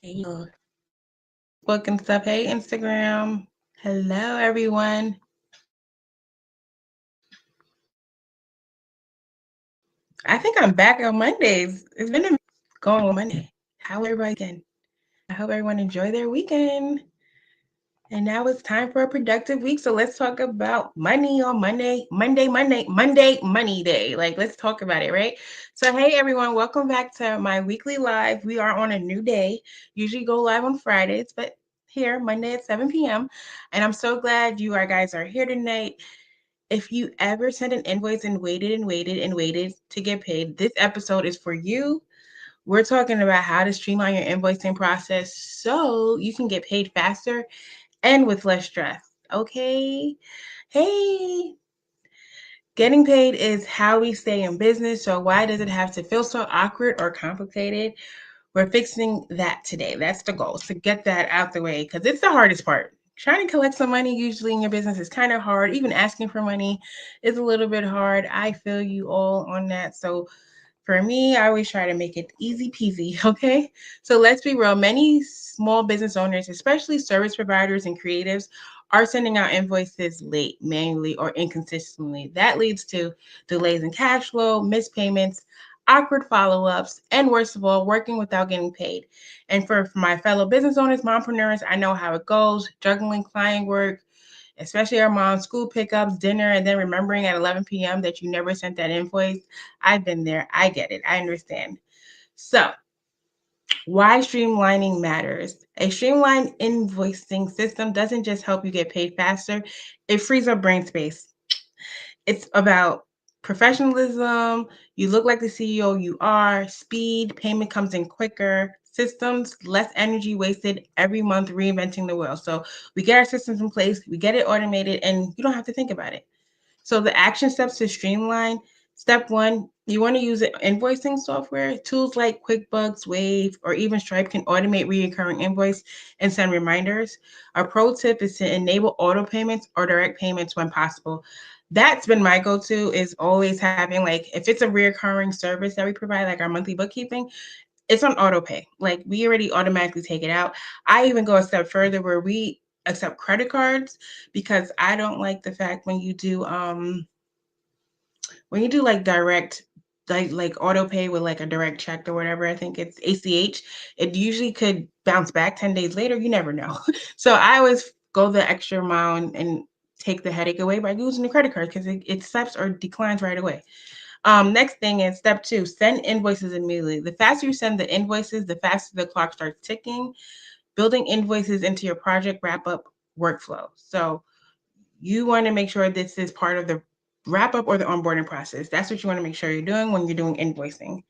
Hey, book and stuff. Hey, Instagram. Hello, everyone. I think I'm back on Mondays. It's been a going on Monday. How everybody again? I hope everyone enjoy their weekend. And now it's time for a productive week. So let's talk about money on Monday, Money Day. Like, let's talk about it, right? So, hey, everyone, welcome back to my weekly live. We are on a new day. Usually go live on Fridays, but here, Monday at 7 p.m. And I'm so glad you guys are here tonight. If you ever sent an invoice and waited to get paid, this episode is for you. We're talking about how to streamline your invoicing process so you can get paid faster and with less stress. Okay. Hey, getting paid is how we stay in business. So, why does it have to feel so awkward or complicated? We're fixing that today. That's the goal, to get that out the way because it's the hardest part. Trying to collect some money usually in your business is kind of hard. Even asking for money is a little bit hard. I feel you all on that. So, for me, I always try to make it easy peasy, okay? So let's be real. Many small business owners, especially service providers and creatives, are sending out invoices late, manually, or inconsistently. That leads to delays in cash flow, missed payments, awkward follow ups, and worst of all, working without getting paid. And for my fellow business owners, mompreneurs, I know how it goes juggling client work, especially our mom's school pickups, dinner, and then remembering at 11 p.m. that you never sent that invoice. I've been there. I get it. I understand. So, why streamlining matters. A streamlined invoicing system doesn't just help you get paid faster, it frees up brain space. It's about professionalism. You look like the CEO you are, speed, payment comes in quicker, systems, less energy wasted every month reinventing the wheel. So we get our systems in place, we get it automated, and you don't have to think about it. So the action steps to streamline. Step one, you want to use invoicing software. Tools like QuickBooks, Wave, or even Stripe can automate recurring invoice and send reminders. A pro tip is to enable auto payments or direct payments when possible. That's been my go-to, is always having, like, if it's a recurring service that we provide, like our monthly bookkeeping, it's on auto pay. Like, we already automatically take it out. I even go a step further where we accept credit cards, because I don't like the fact when you do like direct, like auto pay with like a direct check or whatever, I think it's ACH, it usually could bounce back 10 days later. You never know. So I always go the extra mile and take the headache away by using the credit card, because it accepts or declines right away. Next thing is step two, send invoices immediately. The faster you send the invoices, the faster the clock starts ticking. Building invoices into your project wrap up workflow. So you want to make sure this is part of the wrap up or the onboarding process. That's what you want to make sure you're doing when you're doing invoicing.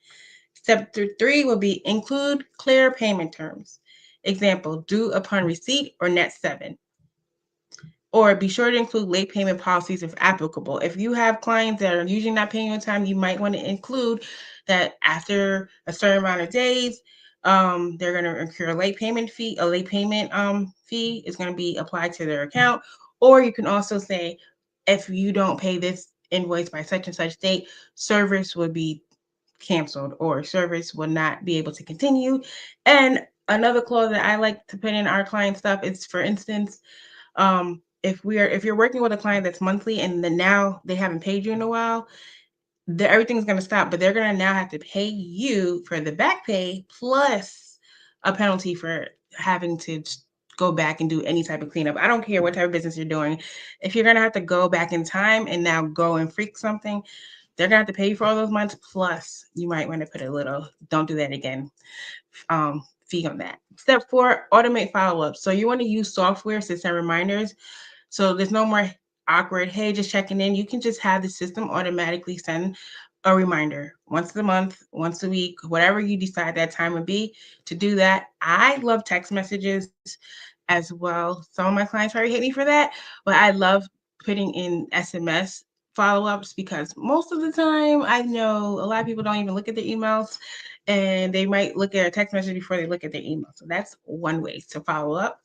Step three will be include clear payment terms. Example, due upon receipt or net 7. Or be sure to include late payment policies if applicable. If you have clients that are usually not paying on time, you might want to include that after a certain amount of days, they're going to incur a late payment fee. A late payment fee is going to be applied to their account. Or you can also say, if you don't pay this invoice by such and such date, service would be canceled or service will not be able to continue. And another clause that I like to put in our client stuff is, for instance, if you're working with a client that's monthly and then now they haven't paid you in a while, everything's going to stop, but they're going to now have to pay you for the back pay plus a penalty for having to go back and do any type of cleanup. I don't care what type of business you're doing. If you're going to have to go back in time and now go and freak something, they're going to have to pay you for all those months. Plus, you might want to put a little, don't do that again, fee on that. Step four, automate follow-ups. So you want to use software to send reminders. So there's no more awkward, hey, just checking in. You can just have the system automatically send a reminder once a month, once a week, whatever you decide that time would be to do that. I love text messages as well. Some of my clients probably hate me for that, but I love putting in SMS follow-ups, because most of the time I know a lot of people don't even look at their emails, and they might look at a text message before they look at their email. So that's one way to follow up.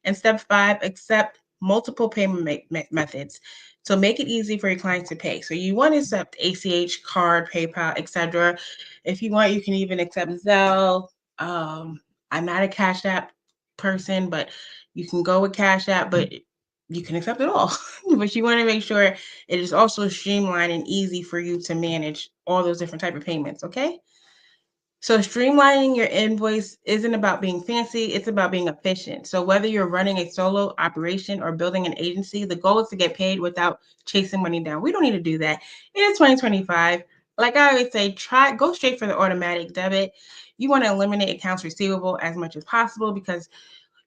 And step five, accept multiple payment methods. So make it easy for your clients to pay. So you want to accept ACH, card, PayPal, etc. If you want, you can even accept Zelle, I'm not a Cash App person, but you can go with Cash App, but you can accept it all. But you want to make sure it is also streamlined and easy for you to manage all those different type of payments, okay? So streamlining your invoice isn't about being fancy, it's about being efficient. So whether you're running a solo operation or building an agency, the goal is to get paid without chasing money down. We don't need to do that. It is 2025. Like I always say, go straight for the automatic debit. You want to eliminate accounts receivable as much as possible because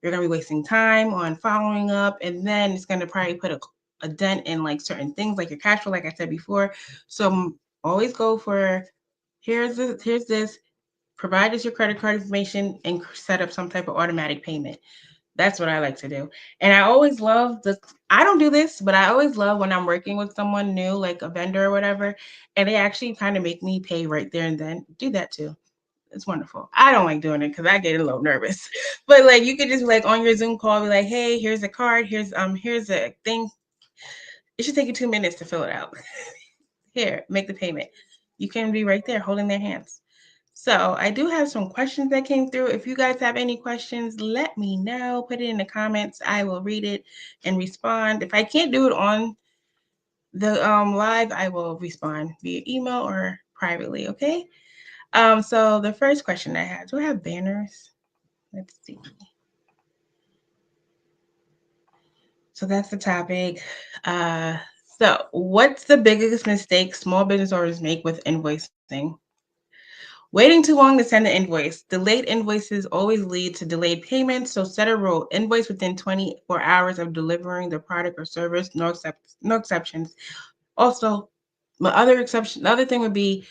you're going to be wasting time on following up, and then it's going to probably put a dent in like certain things like your cash flow, like I said before. So always go for here's this, provide us your credit card information and set up some type of automatic payment. That's what I like to do. And I always love I don't do this, but I always love when I'm working with someone new, like a vendor or whatever, and they actually kind of make me pay right there and then. Do that too. It's wonderful. I don't like doing it because I get a little nervous. But like you could just like on your Zoom call be like, hey, here's a card, here's a thing. It should take you 2 minutes to fill it out. Here, make the payment. You can be right there holding their hands. So I do have some questions that came through. If you guys have any questions, let me know. Put it in the comments. I will read it and respond. If I can't do it on the live, I will respond via email or privately. Okay. So the first question I had: do I have banners? Let's see. So that's the topic. So what's the biggest mistake small business owners make with invoicing? Waiting too long to send the invoice. Delayed invoices always lead to delayed payments, so set a rule. Invoice within 24 hours of delivering the product or service, no exceptions. Also, the other thing would be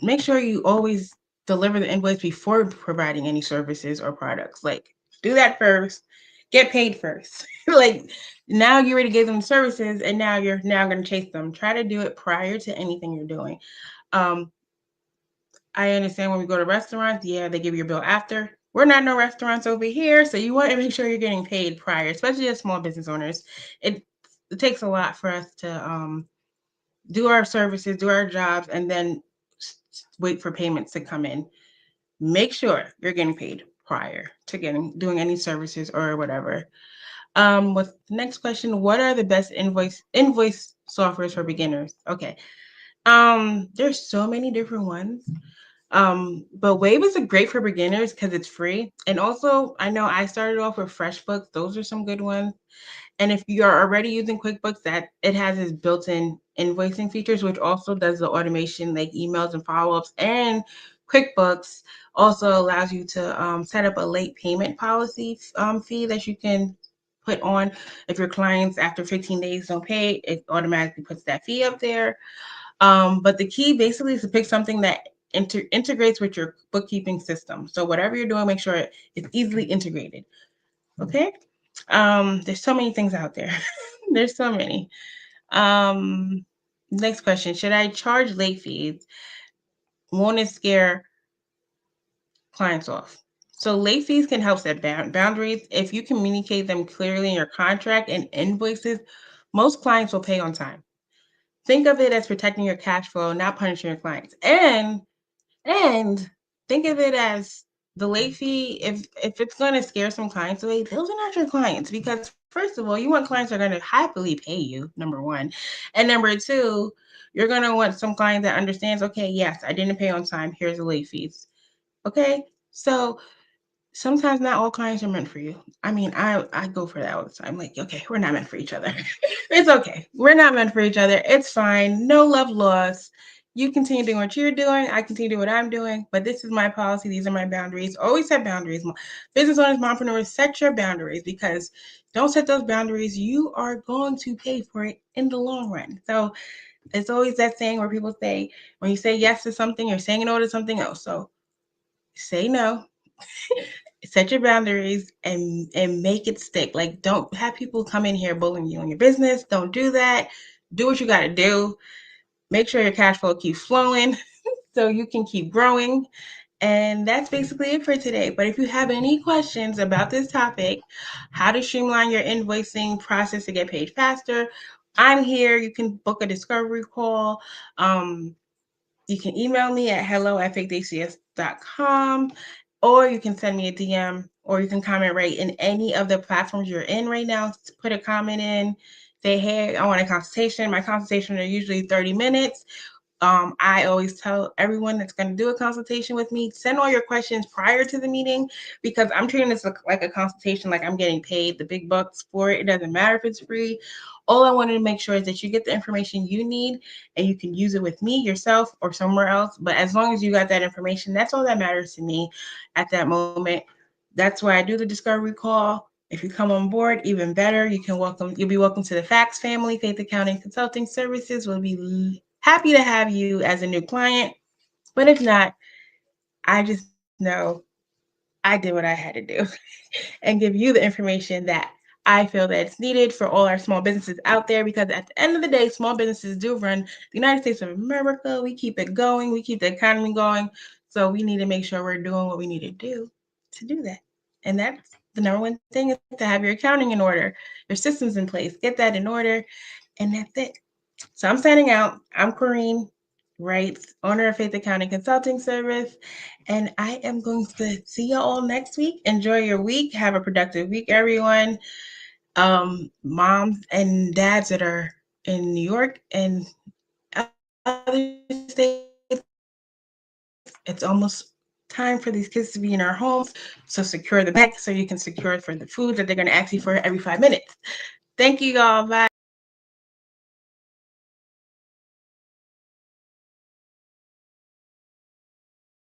make sure you always deliver the invoice before providing any services or products. Like do that first, get paid first. Like now you already gave them services and now you're now going to chase them. Try to do it prior to anything you're doing. I understand when we go to restaurants, yeah, they give you a bill after. We're not no restaurants over here, so you want to make sure you're getting paid prior, especially as small business owners. It takes a lot for us to do our services, do our jobs, and then wait for payments to come in. Make sure you're getting paid prior to doing any services or whatever. With the next question, what are the best invoice softwares for beginners? Okay. There's so many different ones. But Wave is a great for beginners because it's free. And also, I know I started off with FreshBooks. Those are some good ones. And if you're already using QuickBooks, that it has its built-in invoicing features, which also does the automation like emails and follow-ups. And QuickBooks also allows you to set up a late payment policy fee that you can put on. If your clients after 15 days don't pay, it automatically puts that fee up there. But the key basically is to pick something that integrates with your bookkeeping system. So whatever you're doing, make sure it's easily integrated. Okay. There's so many things out there. There's so many. Next question: should I charge late fees? Won't it scare clients off? So late fees can help set boundaries. If you communicate them clearly in your contract and invoices, most clients will pay on time. Think of it as protecting your cash flow, not punishing your clients. And think of it as the late fee. If it's going to scare some clients away, those are not your clients because first of all, you want clients that are going to happily pay you. Number one, and number two, you're going to want some client that understands. Okay, yes, I didn't pay on time. Here's the late fees. Okay, so sometimes not all clients are meant for you. I mean, I go for that all the time. Like, okay, we're not meant for each other. It's okay. We're not meant for each other. It's fine. No love lost. You continue doing what you're doing. I continue doing what I'm doing. But this is my policy. These are my boundaries. Always set boundaries. Business owners, mompreneurs, set your boundaries because don't set those boundaries. You are going to pay for it in the long run. So it's always that saying where people say, when you say yes to something, you're saying no to something else. So say no, set your boundaries and make it stick. Like don't have people come in here bullying you on your business. Don't do that. Do what you got to do. Make sure your cash flow keeps flowing so you can keep growing. And that's basically it for today. But if you have any questions about this topic, how to streamline your invoicing process to get paid faster, I'm here. You can book a discovery call. You can email me at hello@fakedacs.com. or you can send me a DM, or you can comment right in any of the platforms you're in right now. Put a comment in, say, hey, I want a consultation. My consultations are usually 30 minutes. I always tell everyone that's going to do a consultation with me, send all your questions prior to the meeting, because I'm treating this like a consultation, like I'm getting paid the big bucks for it. It doesn't matter if it's free. All I wanted to make sure is that you get the information you need and you can use it with me, yourself, or somewhere else. But as long as you got that information, that's all that matters to me at that moment. That's why I do the discovery call. If you come on board, even better. You'll be welcome to the Fax family. Faith Accounting Consulting Services will be happy to have you as a new client. But if not, I just know I did what I had to do and give you the information that I feel that it's needed for all our small businesses out there, because at the end of the day, small businesses do run the United States of America. We keep it going. We keep the economy going. So we need to make sure we're doing what we need to do that. And that's the number one thing, is to have your accounting in order, your systems in place, get that in order, and that's it. So I'm signing out. I'm Corrine Wright, owner of Faith Accounting Consulting Service, and I am going to see you all next week. Enjoy your week. Have a productive week, everyone. Moms and dads that are in New York and other states, it's almost time for these kids to be in our homes. So secure the bag so you can secure it for the food that they're going to ask you for every 5 minutes. Thank you, all. Bye.